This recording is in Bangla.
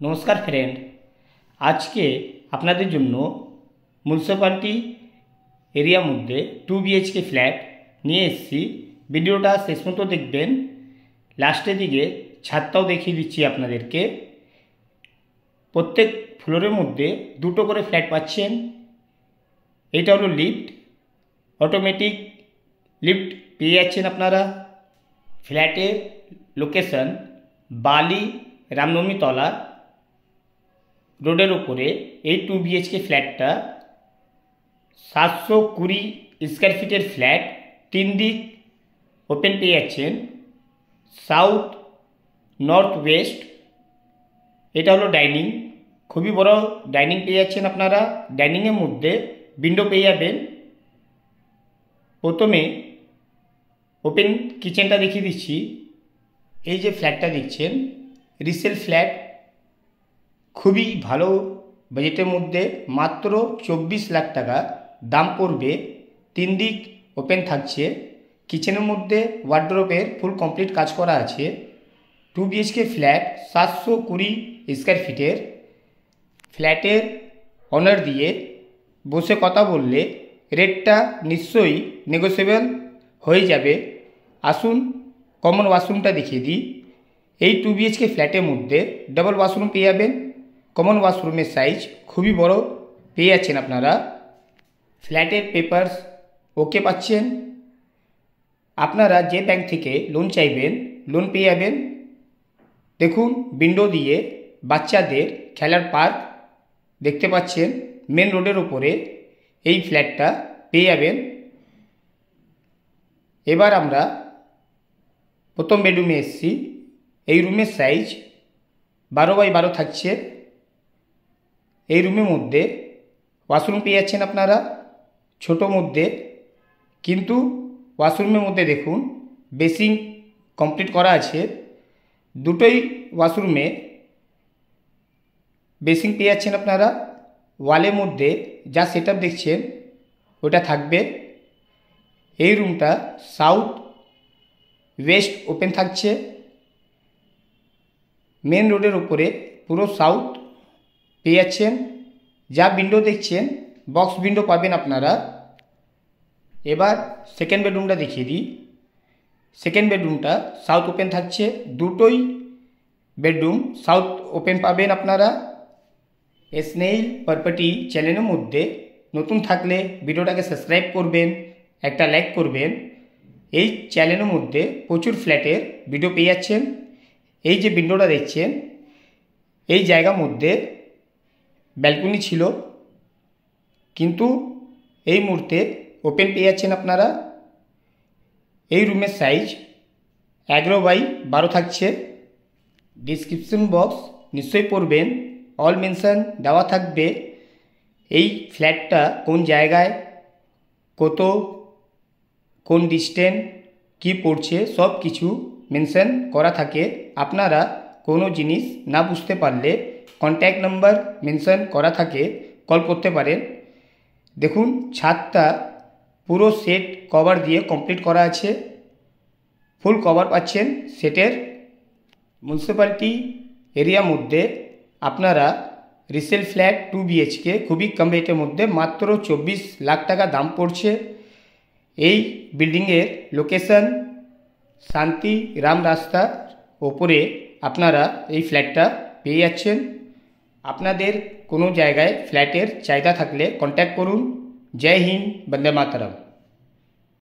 নমস্কার ফ্রেন্ড, আজকে আপনাদের জন্য মিউনিসিপ্যালিটি এরিয়ার মধ্যে 2 BHK ফ্ল্যাট নিয়ে এসেছি। ভিডিওটা শেষ মতো দেখবেন, লাস্টের দিকে ছাদটাও দেখিয়ে দিচ্ছি আপনাদেরকে। প্রত্যেক ফ্লোরের মধ্যে দুটো করে ফ্ল্যাট পাচ্ছেন। এটা হলো লিফট, অটোমেটিক লিফট পেয়ে যাচ্ছেন আপনারা। ফ্ল্যাটের লোকেশন বালি রামনবমী তলা রোডের উপরে। এই 2 BHK ফ্ল্যাটটা 720 স্কোয়ার ফিটের ফ্ল্যাট, 3 দিক ওপেন পেয়ে যাচ্ছেন, সাউথ নর্থ ওয়েস্ট। এটা হলো ডাইনিং, খুবই বড় ডাইনিং পেয়ে যাচ্ছেন আপনারা। ডাইনিংয়ের মধ্যে উইন্ডো পেয়ে যাবেন। প্রথমে ওপেন কিচেনটা দেখিয়ে দিচ্ছি। এই যে ফ্ল্যাটটা দেখছেন রিসেল ফ্ল্যাট, খুবই ভালো বাজেটের মধ্যে, মাত্র 24 লাখ টাকা দাম পড়বে। 3 দিক ওপেন থাকছে, কিচেনের মধ্যে ওয়ার্ডরোবের ফুল কমপ্লিট কাজ করা আছে। 2 BHK ফ্ল্যাট 720 স্কোয়ার ফিটের। ফ্ল্যাটের অনার দিয়ে বসে কথা বললে রেটটা নিশ্চয়ই নেগোসিয়েবল হয়ে যাবে। আসুন কমন ওয়াশরুমটা দেখিয়ে দিই। এই 2 BHK ফ্ল্যাটের মধ্যে ডাবল ওয়াশরুম পেয়ে যাবেন। কমন ওয়াশরুমের সাইজ খুবই বড় পেয়ে যাচ্ছেন আপনারা। ফ্ল্যাটের পেপারস ওকে পাচ্ছেন। আপনারা যে ব্যাংক থেকে লোন চাইবেন লোন পেয়ে যাবেন। দেখুন উইন্ডো দিয়ে বাচ্চাদের খেলার পার্ক দেখতে পাচ্ছেন। মেন রোডের উপরে এই ফ্ল্যাটটা পেয়ে যাবেন। এবার আমরা প্রথম বেডরুমে এসেছি। এই রুমের সাইজ 12x12 থাকছে। এই রুমের মধ্যে ওয়াশরুম পেয়ে যাচ্ছেন আপনারা ছোট মধ্যে, কিন্তু ওয়াশরুমের মধ্যে দেখুন বেসিং কমপ্লিট করা আছে। দুটোই ওয়াশরুমে বেসিং পেয়ে যাচ্ছেন আপনারা। ওয়ালের মধ্যে যা সেটআপ দেখছেন ওটা থাকবে। এই রুমটা সাউথ ওয়েস্ট ওপেন থাকছে। মেন রোডের উপরে পুরো সাউথ পেয়ে যাচ্ছেন। যা উইন্ডো দেখছেন বক্স উইন্ডো পাবেন আপনারা। এবার সেকেন্ড বেডরুমটা দেখিয়ে দিই। সেকেন্ড বেডরুমটা সাউথ ওপেন থাকছে। দুটোই বেডরুম সাউথ ওপেন পাবেন আপনারা। স্নেইল প্রপার্টি চ্যানেলের মধ্যে নতুন থাকলে ভিডিওটাকে সাবস্ক্রাইব করবেন, একটা লাইক করবেন। এই চ্যানেলের মধ্যে প্রচুর ফ্ল্যাটের ভিডিও পেয়ে যাচ্ছেন। এই যে উইন্ডোটা দেখছেন, এই জায়গার মধ্যে ব্যালকনি ছিল, কিন্তু এই মুহূর্তে ওপেন পেয়ে যাচ্ছেন আপনারা। এই রুমের সাইজ 11x12 থাকছে। ডিসক্রিপশন বক্স নিশ্চয়ই পড়বেন, অল মেনশন দেওয়া থাকবে। এই ফ্ল্যাটটা কোন জায়গায়, কোন ডিস্টেন্স কি পড়ছে সব কিছু মেনশন করা থাকে। আপনারা কোনো জিনিস না বুঝতে পারলে কন্ট্যাক্ট নাম্বার মেনশন করা থাকে, কল করতে পারেন। দেখুন ছাদটা পুরো সেট কভার দিয়ে কমপ্লিট করা আছে, ফুল কভার পাচ্ছেন সেটের। মিউনিসিপ্যালিটি এরিয়ার মধ্যে আপনারা রিসেল ফ্ল্যাট 2 BHK খুবই কম রেটের মধ্যে মাত্র 24 লাখ টাকা দাম পড়ছে। এই বিল্ডিংয়ের লোকেশন শান্তি রাম রাস্তার ওপরে আপনারা এই ফ্ল্যাটটা পেয়ে যাচ্ছেন। আপনাদের কোনো জায়গায় ফ্ল্যাটের চাহিদা থাকলে কন্ট্যাক্ট করুন। জয় হিন্দ, বন্দে মাতরম।